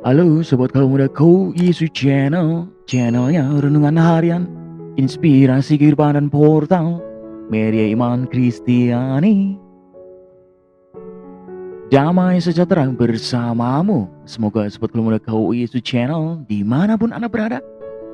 Halo Sobat Kalau Mudaku, Yesus Channelnya Renungan Harian, Inspirasi Kehidupan dan Portal Media Iman Kristiani. Damai sejahtera bersamamu. Semoga Sobat Kalau Mudaku, Yesus Channel dimanapun Anda berada,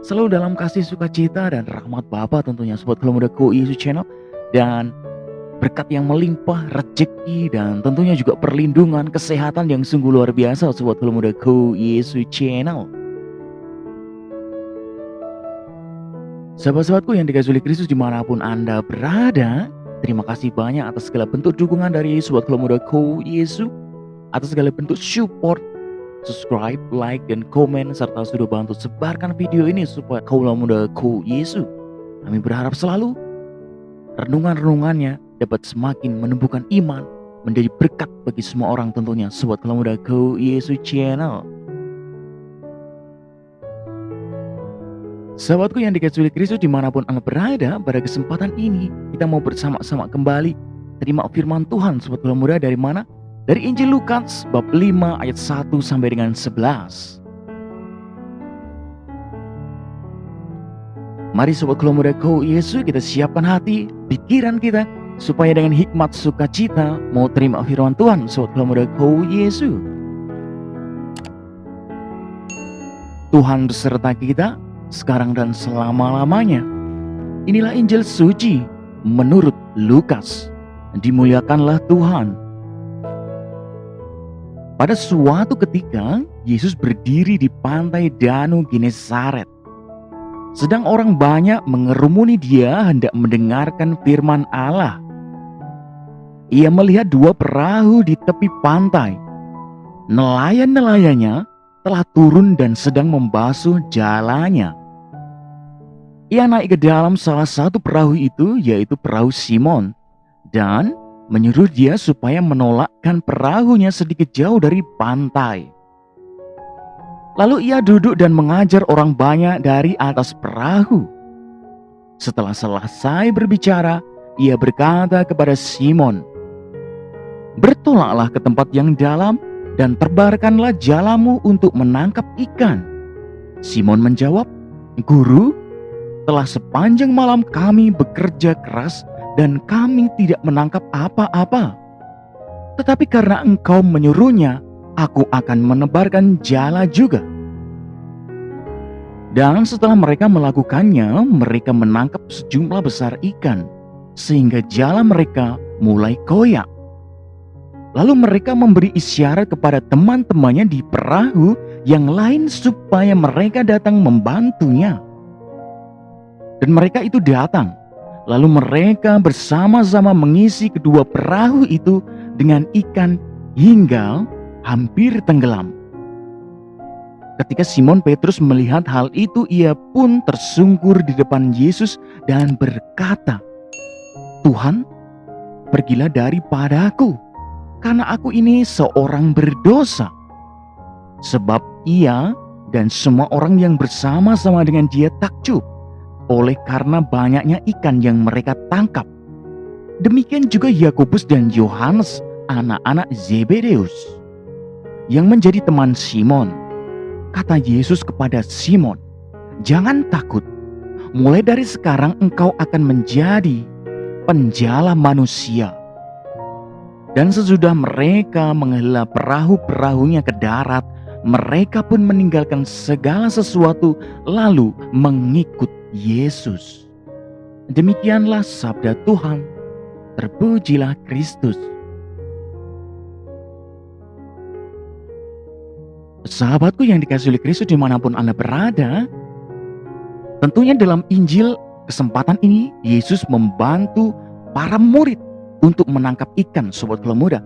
selalu dalam kasih sukacita dan rahmat Bapa tentunya Sobat Kalau Mudaku, Yesus Channel. Dan berkat yang melimpah, rezeki, dan tentunya juga perlindungan, kesehatan yang sungguh luar biasa Sobat Kalau Mudaku, Yesus Channel. Sahabat-sahabatku yang dikasihi oleh Kristus dimanapun Anda berada, terima kasih banyak atas segala bentuk dukungan dari Sobat Kalau Mudaku, Yesus, atas segala bentuk support, subscribe, like, dan komen, serta sudah bantu sebarkan video ini supaya Kalau Mudaku, Yesus. Kami berharap selalu renungan-renungannya dapat semakin menumbuhkan iman, menjadi berkat bagi semua orang tentunya Sobat Kalau Mudaku, Yesus Channel. Sahabatku yang dikasihi oleh Kristus dimanapun Anda berada, pada kesempatan ini kita mau bersama-sama kembali terima firman Tuhan Sobat Kalau Muda dari mana? Dari Injil Lukas bab 5 ayat 1 sampai dengan 11. Mari Sobat Kalau Mudaku, Yesus, kita siapkan hati, pikiran kita, supaya dengan hikmat sukacita mau terima firman Tuhan Sobat Kalau Mudaku, Yesus. Tuhan beserta kita sekarang dan selama-lamanya. Inilah Injil suci menurut Lukas. Dimuliakanlah Tuhan. Pada suatu ketika Yesus berdiri di pantai Danau Genesaret. Sedang orang banyak mengerumuni dia hendak mendengarkan firman Allah. Ia melihat dua perahu di tepi pantai. Nelayan-nelayannya telah turun dan sedang membasuh jalannya. Ia naik ke dalam salah satu perahu itu, yaitu perahu Simon, dan menyuruh dia supaya menolakkan perahunya sedikit jauh dari pantai. Lalu ia duduk dan mengajar orang banyak dari atas perahu. Setelah selesai berbicara, ia berkata kepada Simon, "Bertolaklah ke tempat yang dalam dan tebarkanlah jalamu untuk menangkap ikan." Simon menjawab, "Guru, telah sepanjang malam kami bekerja keras dan kami tidak menangkap apa-apa. Tetapi karena engkau menyuruhnya, aku akan menebarkan jala juga." Dan setelah mereka melakukannya, mereka menangkap sejumlah besar ikan, sehingga jala mereka mulai koyak. Lalu mereka memberi isyarat kepada teman-temannya di perahu yang lain supaya mereka datang membantunya. Dan mereka itu datang. Lalu mereka bersama-sama mengisi kedua perahu itu dengan ikan hingga hampir tenggelam. Ketika Simon Petrus melihat hal itu, ia pun tersungkur di depan Yesus dan berkata, "Tuhan, pergilah daripadaku, karena aku ini seorang berdosa." Sebab ia dan semua orang yang bersama-sama dengan dia takjub oleh karena banyaknya ikan yang mereka tangkap. Demikian juga Yakobus dan Yohanes, anak-anak Zebedeus, yang menjadi teman Simon. Kata Yesus kepada Simon, "Jangan takut, mulai dari sekarang engkau akan menjadi penjala manusia." Dan sesudah mereka menghela perahu-perahunya ke darat, mereka pun meninggalkan segala sesuatu lalu mengikut Yesus. Demikianlah sabda Tuhan. Terpujilah Kristus. Sahabatku yang dikasihi oleh Kristus dimanapun Anda berada, tentunya dalam Injil kesempatan ini Yesus membantu para murid untuk menangkap ikan Sobat Kalau Muda.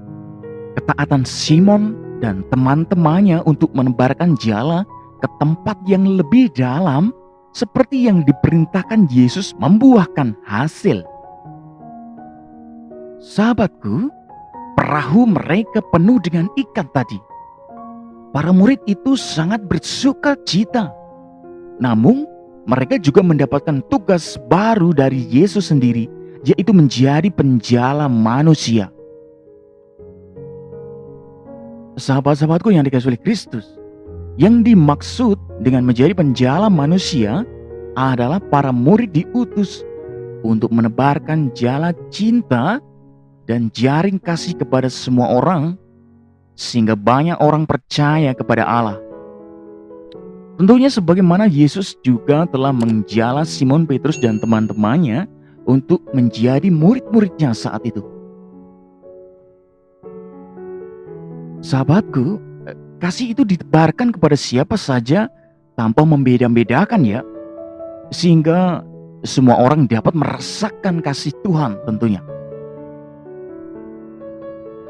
Ketaatan Simon dan teman-temannya untuk menebarkan jala ke tempat yang lebih dalam seperti yang diperintahkan Yesus membuahkan hasil. Sahabatku, perahu mereka penuh dengan ikan tadi. Para murid itu sangat bersuka cita. Namun, mereka juga mendapatkan tugas baru dari Yesus sendiri, yaitu menjadi penjala manusia. Sahabat-sahabatku yang dikasihi oleh Kristus, Yang dimaksud dengan menjadi penjala manusia adalah para murid diutus untuk menebarkan jala cinta dan jaring kasih kepada semua orang, sehingga banyak orang percaya kepada Allah. Tentunya sebagaimana Yesus juga telah menjala Simon Petrus dan teman-temannya untuk menjadi murid-muridnya saat itu. Sahabatku, kasih itu ditebarkan kepada siapa saja tanpa membeda-bedakan ya. Sehingga semua orang dapat merasakan kasih Tuhan tentunya.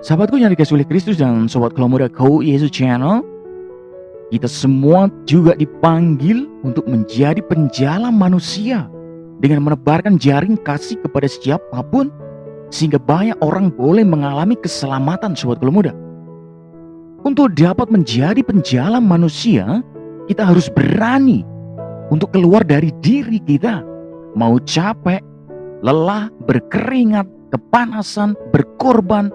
Sahabatku yang dikasihi oleh Kristus dan sobat Kalau Muda Kau Yesus Channel, kita semua juga dipanggil untuk menjadi penjala manusia dengan menebarkan jaring kasih kepada siapapun, sehingga banyak orang boleh mengalami keselamatan sobat Kalau Muda. Untuk dapat menjadi penjala manusia, kita harus berani untuk keluar dari diri kita. Mau capek, lelah, berkeringat, kepanasan, berkorban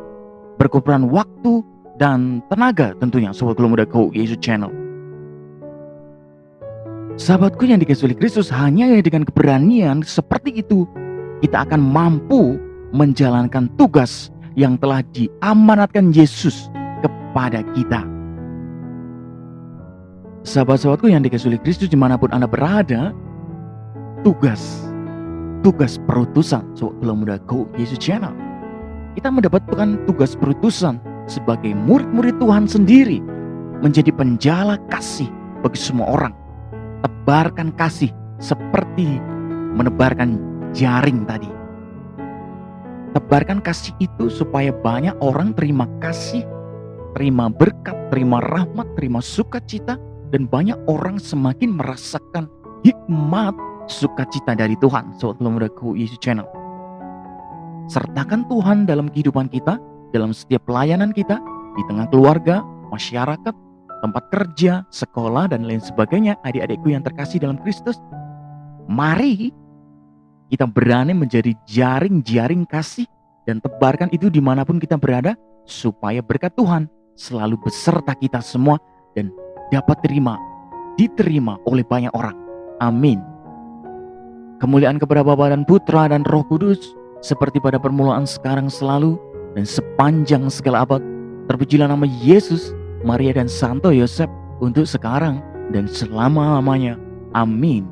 waktu dan tenaga tentunya sobat Kalau Muda Kau Yesus Channel. Sahabatku yang dikasihi oleh Kristus, hanya dengan keberanian seperti itu kita akan mampu menjalankan tugas yang telah diamanatkan Yesus kepada kita. Sahabat-sahabatku yang dikasihi oleh Kristus dimanapun Anda berada, tugas perutusan sobat Kalau Muda Kau Yesus Channel, kita mendapatkan tugas perutusan sebagai murid-murid Tuhan sendiri, menjadi penjala kasih bagi semua orang. Tebarkan kasih seperti menebarkan jaring tadi. Tebarkan kasih itu supaya banyak orang terima kasih, terima berkat, terima rahmat, terima sukacita, dan banyak orang semakin merasakan hikmat sukacita dari Tuhan sobat Kalau Muda Kau Yesus Channel. Sertakan Tuhan dalam kehidupan kita, dalam setiap pelayanan kita, di tengah keluarga, masyarakat, tempat kerja, sekolah, dan lain sebagainya. Adik-adikku yang terkasih dalam Kristus, mari kita berani menjadi jaring-jaring kasih dan tebarkan itu dimanapun kita berada, supaya berkat Tuhan selalu beserta kita semua dan dapat diterima oleh banyak orang. Amin. Kemuliaan kepada Bapa dan Putra dan Roh Kudus, seperti pada permulaan, sekarang, selalu, dan sepanjang segala abad. Terpujilah nama Yesus, Maria dan Santo Yosef, untuk sekarang dan selama-lamanya. Amin.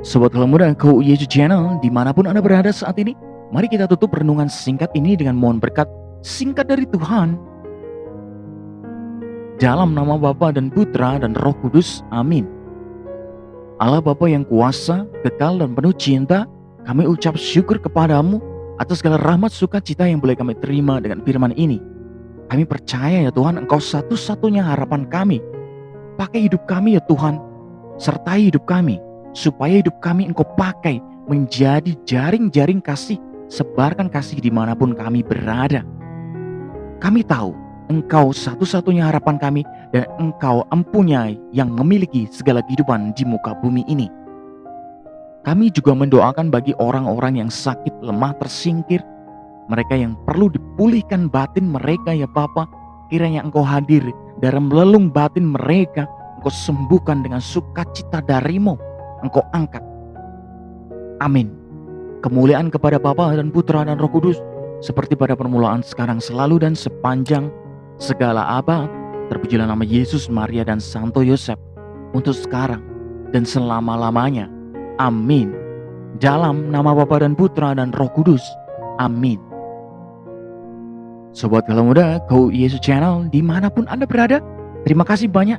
Sobat Kalau Muda Kau Yesus Channel, dimanapun Anda berada saat ini, mari kita tutup renungan singkat ini dengan mohon berkat singkat dari Tuhan. Dalam nama Bapa dan Putra dan Roh Kudus. Amin. Allah Bapa yang kuasa, kekal dan penuh cinta, kami ucap syukur kepadamu atas segala rahmat sukacita yang boleh kami terima dengan firman ini. Kami percaya ya Tuhan, Engkau satu-satunya harapan kami. Pakai hidup kami ya Tuhan, sertai hidup kami, supaya hidup kami Engkau pakai menjadi jaring-jaring kasih. Sebarkan kasih dimanapun kami berada. Kami tahu Engkau satu-satunya harapan kami, dan Engkau empunyai yang memiliki segala kehidupan di muka bumi ini. Kami juga mendoakan bagi orang-orang yang sakit, lemah, tersingkir, mereka yang perlu dipulihkan batin mereka ya Bapa. Kiranya Engkau hadir dalam relung batin mereka, Engkau sembuhkan dengan sukacita dari-Mu, Engkau angkat. Amin. Kemuliaan kepada Bapa dan Putra dan Roh Kudus, seperti pada permulaan, sekarang, selalu, dan sepanjang segala abad. Terpujilah nama Yesus, Maria, dan Santo Yosef, untuk sekarang dan selama-lamanya. Amin. Dalam nama Bapa dan Putra dan Roh Kudus. Amin. Sobat Kalau Muda Kau Yesus Channel, dimanapun Anda berada, terima kasih banyak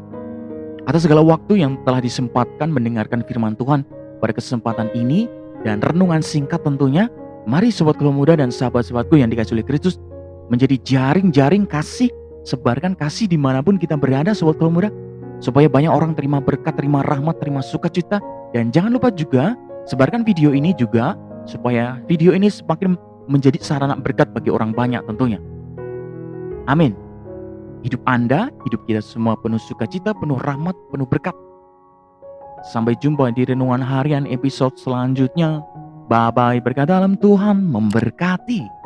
atas segala waktu yang telah disempatkan mendengarkan firman Tuhan pada kesempatan ini dan renungan singkat tentunya. Mari Sobat Kalau Muda dan sahabat-sahabatku yang dikasihi oleh Kristus, menjadi jaring-jaring kasih. Sebarkan kasih dimanapun kita berada Sobat Kalau Muda, supaya banyak orang terima berkat, terima rahmat, terima sukacita. Dan jangan lupa juga sebarkan video ini juga, supaya video ini semakin menjadi sarana berkat bagi orang banyak tentunya. Amin. Hidup Anda, hidup kita semua penuh sukacita, penuh rahmat, penuh berkat. Sampai jumpa di renungan harian episode selanjutnya. Bye-bye, berkat dalam Tuhan memberkati.